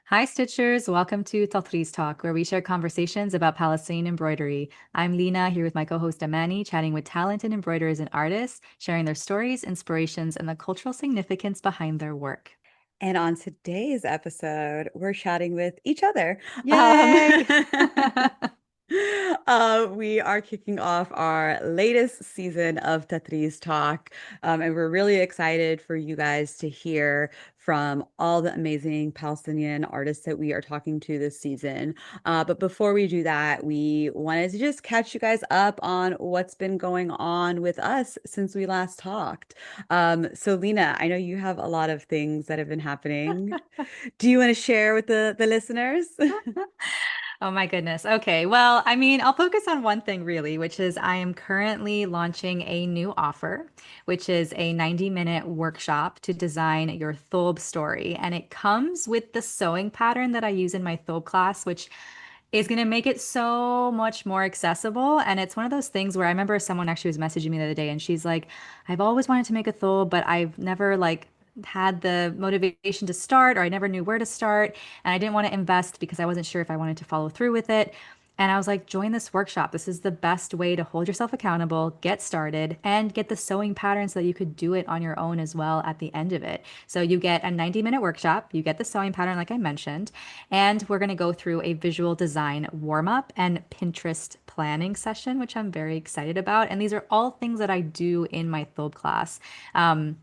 Hi, Stitchers. Welcome to Tatreez Talk, where we share conversations about Palestinian embroidery. I'm Lina, here with my co-host Amanne, chatting with talented embroiderers and artists, sharing their stories, inspirations, and the cultural significance behind their work. And on today's episode, we're chatting with each other. Um, Yay! we are kicking off our latest season of Tatreez Talk, and we're really excited for you guys to hear from all the amazing Palestinian artists that we are talking to this season. But before we do that, we wanted to just catch you guys up on what's been going on with us since we last talked. So Lina, I know you have a lot of things that have been happening. Do you want to share with the listeners? Oh my goodness. Okay. Well, I'll focus on one thing really, which is I am currently launching a new offer, which is a 90-minute workshop to design your thobe story. And it comes with the sewing pattern that I use in my thobe class, which is going to make it so much more accessible. And it's one of those things where I remember someone actually was messaging me the other day and she's like, I've always wanted to make a thobe, but I've never had the motivation to start, or I never knew where to start. And I didn't want to invest because I wasn't sure if I wanted to follow through with it. And I was like, join this workshop. This is the best way to hold yourself accountable, get started, and get the sewing pattern so that you could do it on your own as well at the end of it. So you get a 90-minute workshop, you get the sewing pattern, like I mentioned, and we're going to go through a visual design warm up and Pinterest planning session, which I'm very excited about. And these are all things that I do in my Thobe class. Um,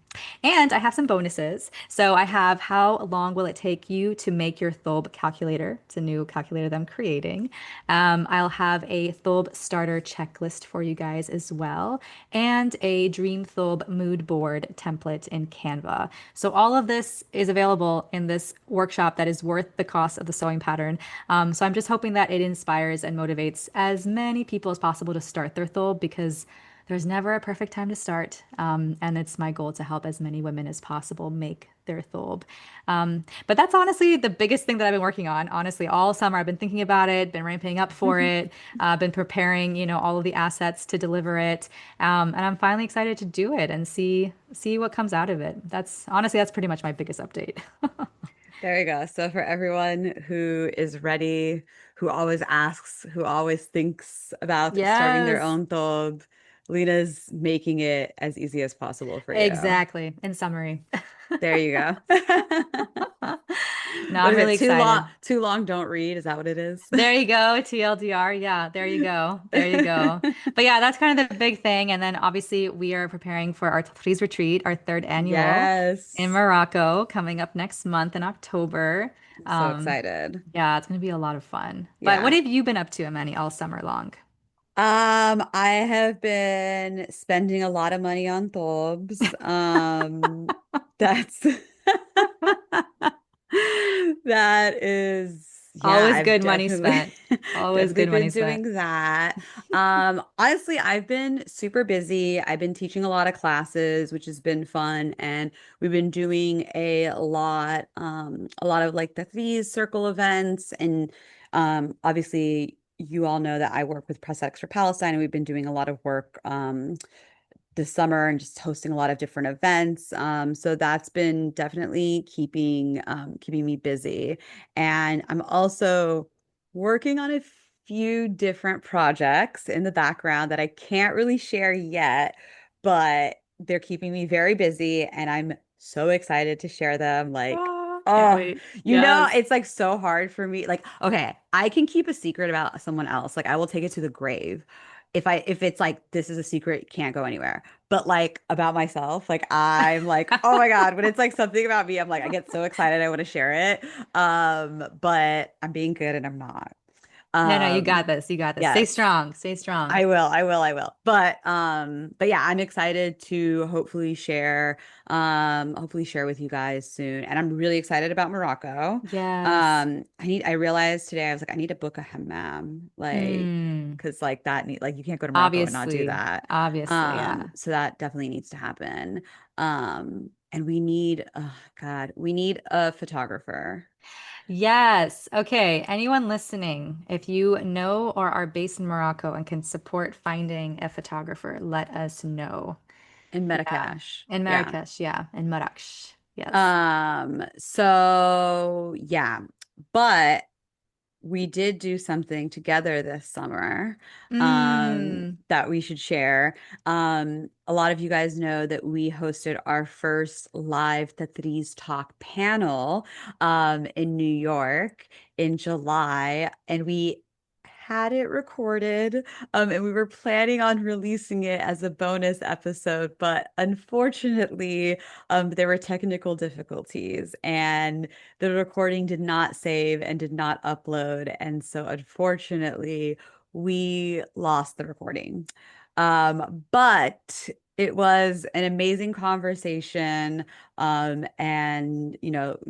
and I have some bonuses. So I have how long will it take you to make your Thobe calculator? It's a new calculator that I'm creating. I'll have a Thobe starter checklist for you guys as well, and a Dream Thobe mood board template in Canva. So all of this is available in this workshop that is worth the cost of the sewing pattern. So I'm just hoping that it inspires and motivates as many people as possible to start their Thobe because there's never a perfect time to start. And it's my goal to help as many women as possible make their thobe. But that's honestly the biggest thing that I've been working on. Honestly, all summer I've been thinking about it, been ramping up for it, been preparing, all of the assets to deliver it. And I'm finally excited to do it and see what comes out of it. That's pretty much my biggest update. There you go. So for everyone who is ready, who always asks, who always thinks about starting their Yes, own thobe, Lena's making it as easy as possible for you. exactly. In summary. There you go. No, What I'm is it? really excited. Too long, don't read. Is that what it is? There you go, TLDR. Yeah, there you go. There you go. But yeah, that's kind of the big thing. And then obviously we are preparing for our Tatreez Retreat, our third annual in Yes. Morocco, coming up next month in October. So Um, excited. yeah, it's going to be a lot of fun. But what Yeah. have you been up to, Amani, all summer long? I have been spending a lot of money on Thorbs. That's that is, yeah, Always I've good money definitely spent. Always definitely good money been spent. doing that. Honestly, I've been super busy. I've been teaching a lot of classes, which has been fun, and we've been doing a lot of like the Threes circle events, and obviously you all know that I work with Prosthetics for Palestine, and we've been doing a lot of work this summer and just hosting a lot of different events. So that's been definitely keeping me busy. And I'm also working on a few different projects in the background that I can't really share yet, but they're keeping me very busy and I'm so excited to share them. Like, Oh, can't oh, wait. Yes. it's like so hard for me. Like, okay, I can keep a secret about someone else. Like, I will take it to the grave if it's like this is a secret, can't go anywhere. But like about myself, like I'm like, oh my God, when it's like something about me, I'm like, I get so excited, I want to share it. But I'm being good and I'm not. No, no, you Um, got this. You got this. Stay yes. strong. Stay strong. I will. But yeah, I'm excited to hopefully share with you guys soon. And I'm really excited about Morocco. Yes. I realized today I was like, I need to book a hammam, like, Hmm. because like that need like you can't go to Morocco and not do Obviously. that. Obviously, yeah. So that definitely needs to happen. And we need, oh God, we need a photographer. Yes. Okay. Anyone listening, if you know or are based in Morocco and can support finding a photographer, let us know. In Yeah. Marrakesh. In Yeah. Marrakesh, yeah. In Marrakech. Yes. So yeah, But we did do something together this summer Mm. that we should share. A lot of you guys know that we hosted our first live Tatreez Talk panel in New York in July, and we had it recorded and we were planning on releasing it as a bonus episode, but unfortunately, there were technical difficulties and the recording did not save and did not upload. And so unfortunately, we lost the recording. But it was an amazing conversation. And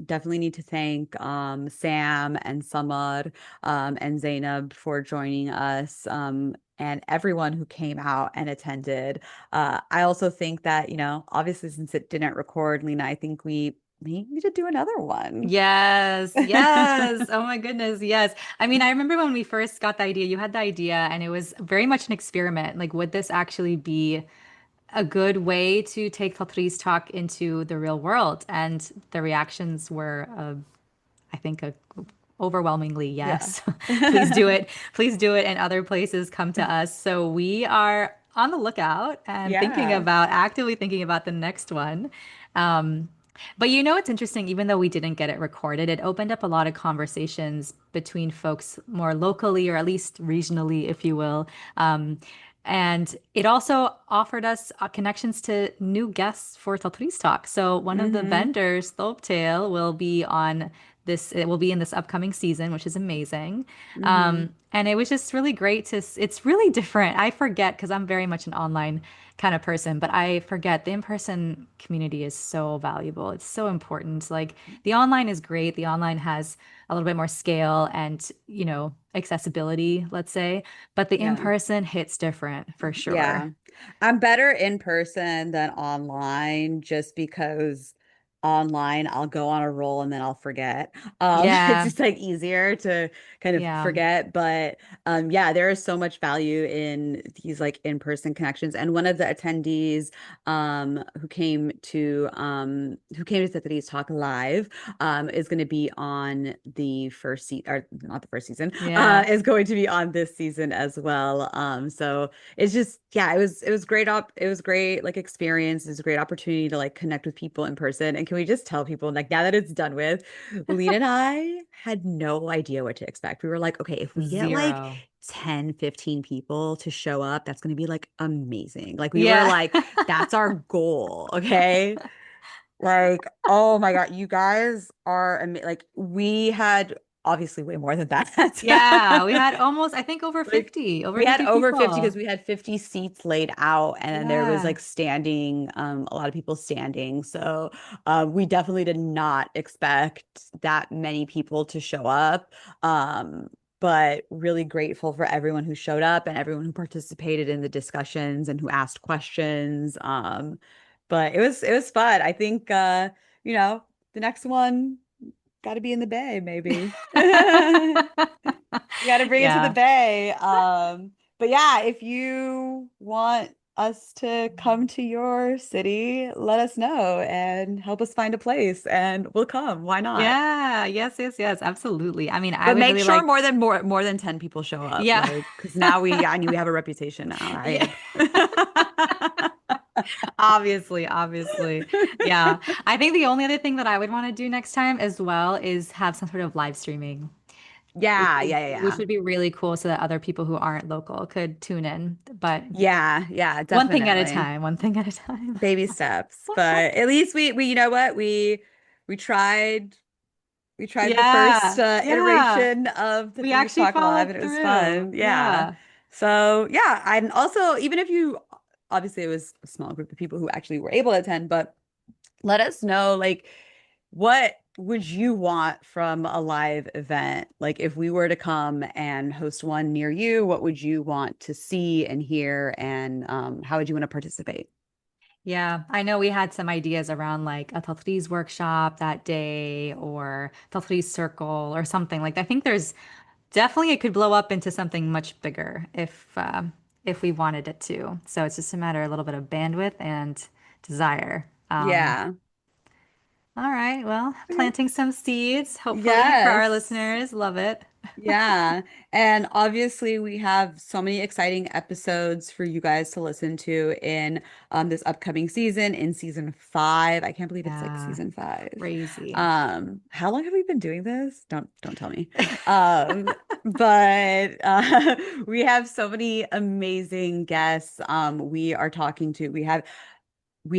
definitely need to thank Sam and Samar and Zainab for joining us. And everyone who came out and attended. I also think that, obviously, since it didn't record, Lena, I think we need to do another one. Yes, yes. Oh my goodness, yes. I mean, I remember when we first got the idea, you had the idea, and it was very much an experiment. Like, would this actually be a good way to take Tatreez Talk into the real world? And the reactions were, I think, overwhelmingly Yeah. yes. Please do it. Please do it. And other places come to us. So we are on the lookout and Yeah. actively thinking about the next one. Um, but it's interesting, even though we didn't get it recorded, it opened up a lot of conversations between folks more locally or at least regionally, if you will. Um, and it also offered us connections to new guests for Tatreez Talk. So one of the Hmm. vendors, Thoptail, will be on this. It will be in this upcoming season, which is amazing. Hmm. And it was just really great it's really different. I forget because I'm very much an online kind of person, but I forget the in-person community is so valuable. It's so important. Like the online is great. The online has a little bit more scale and, accessibility, let's say, but the Yeah. in-person hits different for sure. Yeah. I'm better in person than online just because online I'll go on a roll and then I'll forget. It's Yeah. just like easier to kind of Yeah. forget. But yeah, there is so much value in these like in-person connections. And one of the attendees who came to Tatreez Talk Live is going to be on the first season, or not the first season, Yeah. is going to be on this season as well. So it's just, yeah, it was great it was great like experience. It was a great opportunity to like connect with people in person. And can we just tell people like now that it's done with, Lena and I had no idea what to expect. We were like, okay, if we get like Zero. 10, 15 people to show up, that's going to be like amazing. Like we were Yeah. like, that's our goal, okay? Like, oh my God, you guys are like we had obviously way more than Yeah. We that. had almost, I think, Like over we had 50 over 50 because people. we had 50 seats laid out and then there was Yeah. like standing, a lot of people standing. So we definitely did not expect that many people to show up. Um, but really grateful for everyone who showed up and everyone who participated in the discussions and who asked questions. But it was fun. I think the next one got to be in the Bay, maybe. We got to bring it to the Yeah. Bay. But yeah, if you want us to come to your city, let us know and help us find a place and we'll come. Why not? Yeah. Yes, yes, yes. Absolutely. I mean, I But would make really sure like, more than 10 people show up, yeah. like because now I knew we have a reputation now, Yeah. right? Obviously, obviously. Yeah. I think the only other thing that I would want to do next time as well is have some sort of live streaming, Yeah, yeah, yeah, which yeah. would be really cool so that other people who aren't local could tune in. But Yeah, yeah, one thing at a definitely. time, one thing at a time. Baby steps. But at least we you know what? We tried the first Yeah. Yeah. iteration of the We Threes actually Talk Live followed and it was through. fun. Yeah. Yeah. So yeah, and also even if you obviously it was a small group of people who actually were able to attend, but let us know like what would you want from a live event? Like if we were to come and host one near you, what would you want to see and hear and how would you want to participate? Yeah, I know we had some ideas around like a Tatreez workshop that day or Tatreez circle or something like that. I think there's definitely it could blow up into something much bigger if we wanted it to. So it's just a matter of a little bit of bandwidth and desire. Yeah. All right. Well, Okay. planting some seeds, hopefully, for our Yes. listeners. Love it. Yeah. And obviously, we have so many exciting episodes for you guys to listen to in this upcoming season, in season 5. I can't believe it's like Yeah, season 5. crazy. How long have we been doing this? Don't tell me. But we have so many amazing guests. We are talking to, we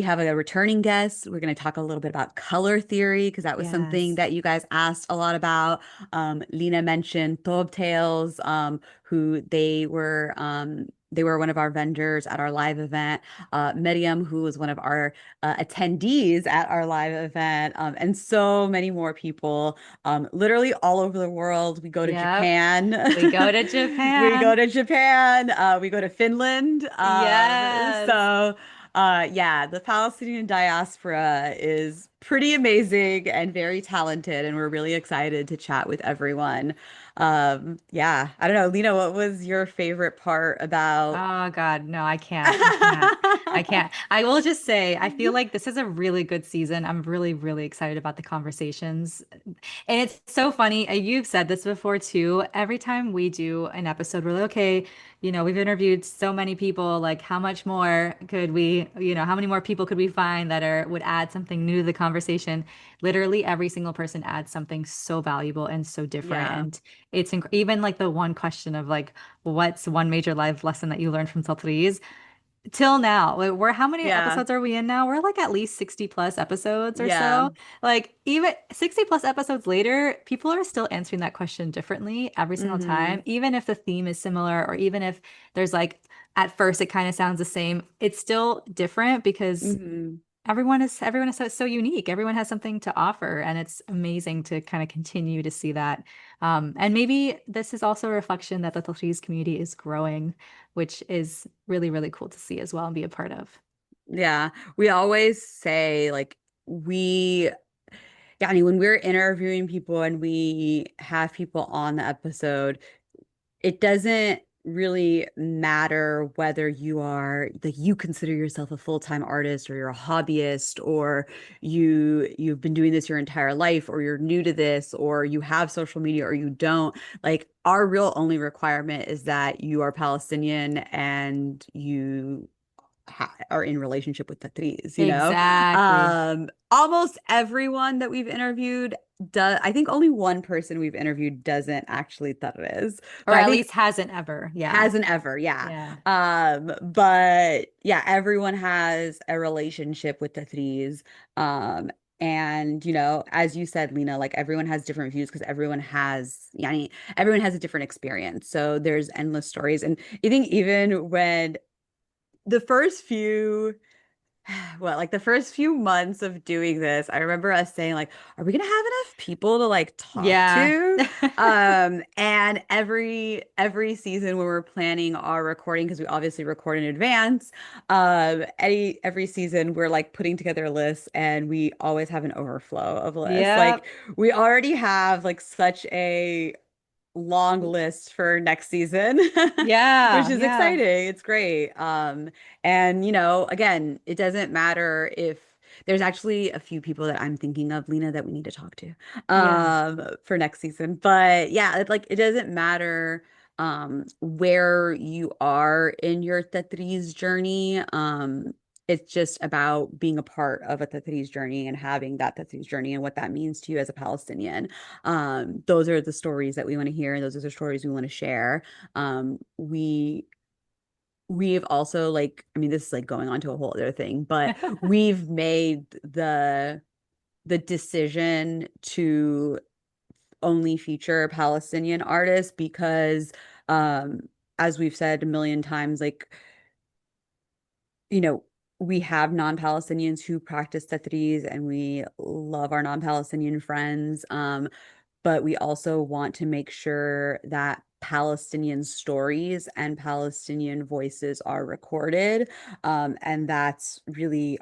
have a returning guest. We're going to talk a little bit about color theory because that was something Yes. that you guys asked a lot about. Lina mentioned Thob Tales, who they were one of our vendors at our live event. Miriam, who was one of our attendees at our live event, and so many more people, literally all over the world. We go to Yep. Japan. We go to We go Japan. to Japan. We go to Finland. Yes. Yeah, the Palestinian diaspora is pretty amazing and very talented, and we're really excited to chat with everyone. Yeah, I don't know, Lena, what was your favorite part about? Oh God, no, I can't. I can't. I can't. I will just say, I feel like this is a really good season. I'm really, really excited about the conversations. And it's so funny. You've said this before too. Every time we do an episode, we're like, okay, we've interviewed so many people. Like, how much more could we, how many more people could we find that would add something new to the conversation? Literally, every single person adds something so valuable and so different. Yeah. And even like the one question of like, what's one major life lesson that you learned from Tatreez? Till now, like, how many Yeah. episodes are we in now? We're like at least 60 plus episodes or Yeah. so. Like even 60 plus episodes later, people are still answering that question differently every single Mm-hmm. time, even if the theme is similar or even if there's like at first it kind of sounds the same, it's still different because Mm-hmm. everyone is so unique. Everyone has something to offer, and it's amazing to kind of continue to see that. And maybe this is also a reflection that the Tatreez community is growing, which is really, really cool to see as well and be a part of. Yeah. We always say like we yeah, I mean, when we're interviewing people and we have people on the episode, it doesn't really matter whether you are like you consider yourself a full-time artist or you're a hobbyist or you've been doing this your entire life or you're new to this or you have social media or you don't. Like our real only requirement is that you are Palestinian and you are in relationship with Tatreez, you know? Exactly. Almost everyone that we've interviewed does, I think only one person we've interviewed doesn't actually Tatreez, Or but I at think least hasn't ever. Yeah. hasn't ever, yeah. Yeah. But yeah, everyone has a relationship with Tatreez. And as you said, Lena, like everyone has different views because everyone has a different experience. So there's endless stories. And I think even when the first few like the first few months of doing this, I remember us saying like, are we gonna have enough people to like talk Yeah. to? And every season when we're planning our recording, because we obviously record in advance, every season we're like putting together lists and we always have an overflow of lists. Like Yep. we already have like such a long list for next season, which Yeah. is Yeah. exciting. It's great. And again, it doesn't matter if there's actually a few people that I'm thinking of, Lena, that we need to talk to Yeah. for next season. But yeah, it doesn't matter where you are in your Tetris journey. It's just about being a part of a Tetris journey and having that Tetris journey and what that means to you as a Palestinian. Those are the stories that we want to hear, and those are the stories we want to share. We've also like, I mean, this is like going on to a whole other thing, but we've made the decision to only feature Palestinian artists because um as we've said a million times, like, you know, we have non-Palestinians who practice Tatreez and we love our non-Palestinian friends. But we also want to make sure that Palestinian stories and Palestinian voices are recorded. And that's really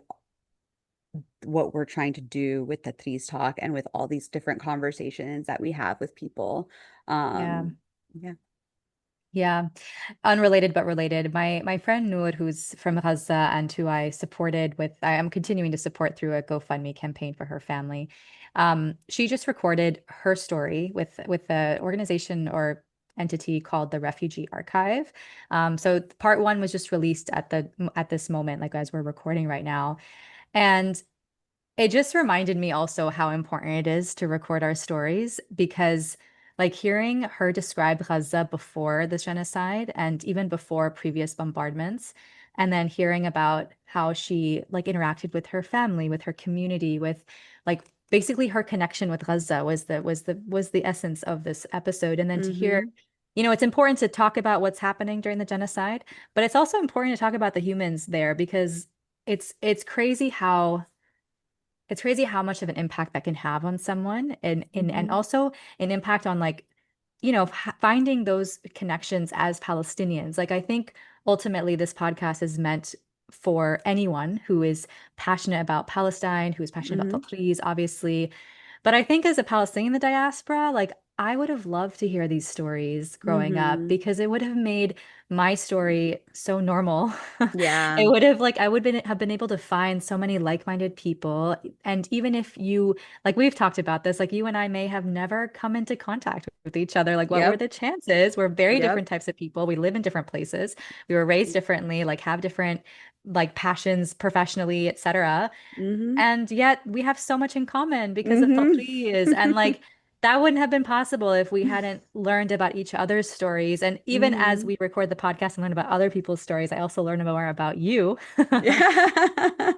what we're trying to do with the Tatreez Talk and with all these different conversations that we have with people. Yeah. Um, yeah. Yeah. Unrelated but related. My friend Noor, who's from Gaza and who I supported with, I am continuing to support through a GoFundMe campaign for her family. She just recorded her story with the organization or entity called the Refugee Archive. So part one was just released at this moment, like as we're recording right now. And it just reminded me also how important it is to record our stories because, like, hearing her describe Gaza before the genocide and even before previous bombardments, and then hearing about how she like interacted with her family, with her community, with like basically her connection with Gaza was the essence of this episode. And then to hear, Mm-hmm. it's important to talk about what's happening during the genocide, but it's also important to talk about the humans there because it's crazy how much of an impact that can have on someone and Mm-hmm. also an impact on like finding those connections as Palestinians. Like I think ultimately this podcast is meant for anyone who is passionate about Palestine, who is passionate Mm-hmm. about Tatreez, obviously. But I think as a Palestinian in the diaspora, like I would have loved to hear these stories growing up Mm-hmm. because it would have made my story so normal. Yeah. It would have like I would have been able to find so many like-minded people. And even if you like we've talked about this, like you and I may have never come into contact with each other. Like what were Yep. the chances? We're very Yep. different types of people. We live in different places. We were raised differently, like have different like passions professionally, etc. Mm-hmm. And yet we have so much in common because of Tatreez. And Mm-hmm. like that wouldn't have been possible if we hadn't learned about each other's stories. And even as Mm-hmm. we record the podcast and learn about other people's stories, I also learn more about you, Yeah.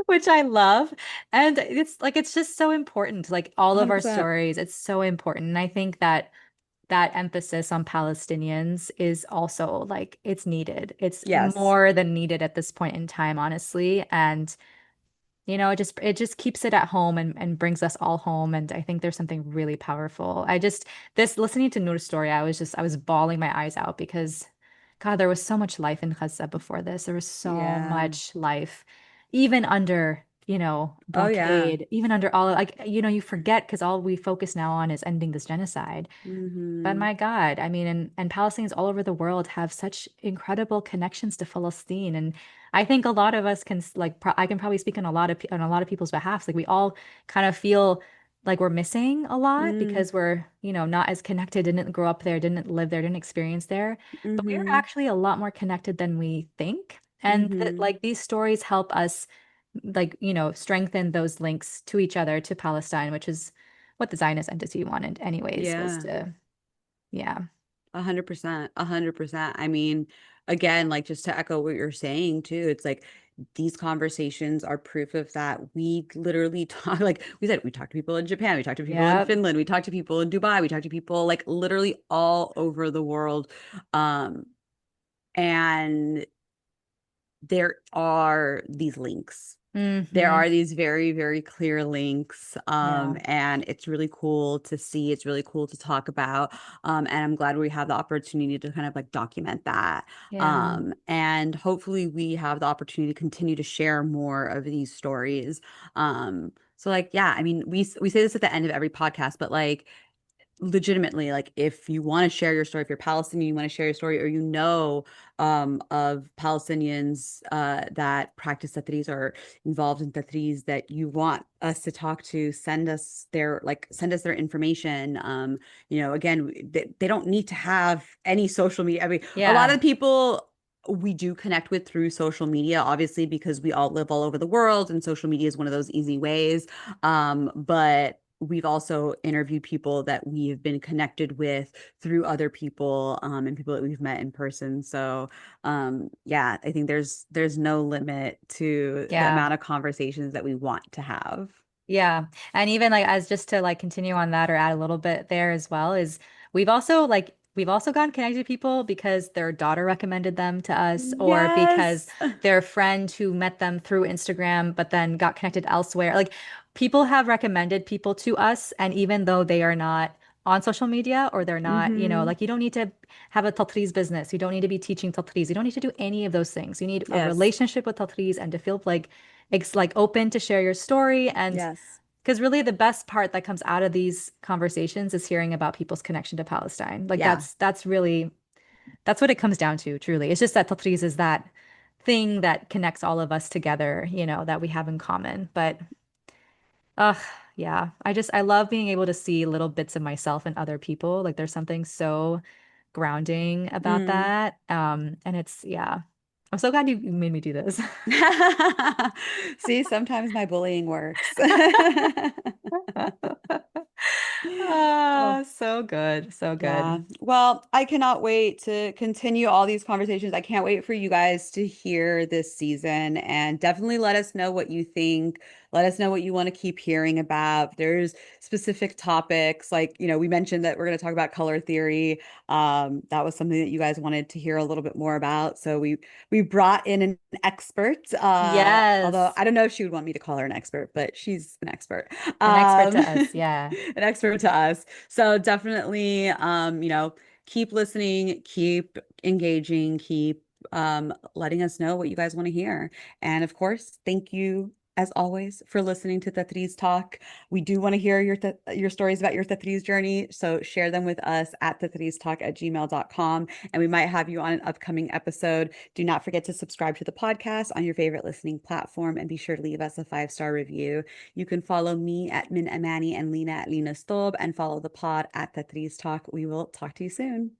which I love. And it's just so important. Like all of our 100%. stories, it's so important. And I think that that emphasis on Palestinians is also like it's needed. It's Yes. more than needed at this point in time, honestly. And it just keeps it at home and brings us all home. And I think there's something really powerful. This listening to Noor's story, I was bawling my eyes out because God, there was so much life in Gaza before this. There was so Yeah. much life, even under, Oh yeah. blockade, even under all like, you forget because all we focus now on is ending this genocide. But Mm-hmm. my God, I mean, and Palestinians all over the world have such incredible connections to Palestine, and I think a lot of us can like I can probably speak on on a lot of people's behalf. Like we all kind of feel like we're missing a lot Mm-hmm. because we're, not as connected, didn't grow up there, didn't live there, didn't experience there. But we are Mm-hmm. actually a lot more connected than we think, and that Mm-hmm. like these stories help us like, strengthen those links to each other, to Palestine, which is what the Zionist entity wanted anyways, was Yeah. to yeah. 100%. 100%. I mean, again, like just to echo what you're saying too, it's like these conversations are proof of that. We literally talk, like we said, we talk to people in Japan, we talk to people in Yep. Finland, we talk to people in Dubai, we talk to people like literally all over the world. Um, and there are these links. There Hmm. are these very, very clear links. Yeah. And it's really cool to see. It's really cool to talk about. And I'm glad we have the opportunity to kind of like document that. Yeah. And hopefully we have the opportunity to continue to share more of these stories. So like, yeah, I mean, we say this at the end of every podcast, but like legitimately, like if you want to share your story, if you're Palestinian, you want to share your story, or of Palestinians that practice Tatreez or involved in Tatreez that you want us to talk to, send us their information. Again, they don't need to have any social media. I mean, a lot Yeah. of people we do connect with through social media, obviously, because we all live all over the world, and social media is one of those easy ways. But we've also interviewed people that we have been connected with through other people, and people that we've met in person. So yeah, I think there's no limit to the Yeah. amount of conversations that we want to have. Yeah. And even like as just to like continue on that or add a little bit there as well is we've also gotten connected to people because their daughter recommended them to us or because Yes. their friend who met them through Instagram but then got connected elsewhere. Like people have recommended people to us and even though they are not on social media or they're not, Mm-hmm. like you don't need to have a Tatreez business. You don't need to be teaching Tatreez. You don't need to do any of those things. You need a Yes. relationship with Tatreez and to feel like it's like open to share your story and Yes. because really the best part that comes out of these conversations is hearing about people's connection to Palestine. Like Yeah. that's really that's what it comes down to, truly. It's just that Tatreez is that thing that connects all of us together, that we have in common. But ugh, yeah, I love being able to see little bits of myself in other people. Like there's something so grounding about Mm. that. And yeah. I'm so glad you made me do this. See, sometimes my bullying works. Oh, Ah, so good. So yeah. good. Well, I cannot wait to continue all these conversations. I can't wait for you guys to hear this season and definitely let us know what you think. Let us know what you want to keep hearing about. If there's specific topics like, we mentioned that we're going to talk about color theory. That was something that you guys wanted to hear a little bit more about. So we brought in an expert. Although Yes. I don't know if she would want me to call her an expert, but she's an expert. An expert Um, to us. Yeah. an expert to us. So definitely, keep listening, keep engaging, keep letting us know what you guys want to hear. And of course, thank you as always for listening to Tatreez Talk. We do want to hear your stories about your Tatreez journey. So share them with us at tatreeztalk@gmail.com. And we might have you on an upcoming episode. Do not forget to subscribe to the podcast on your favorite listening platform and be sure to leave us a 5-star review. You can follow me at Min Amani and Lina at Lina Stob and follow the pod at Tatreez Talk. We will talk to you soon.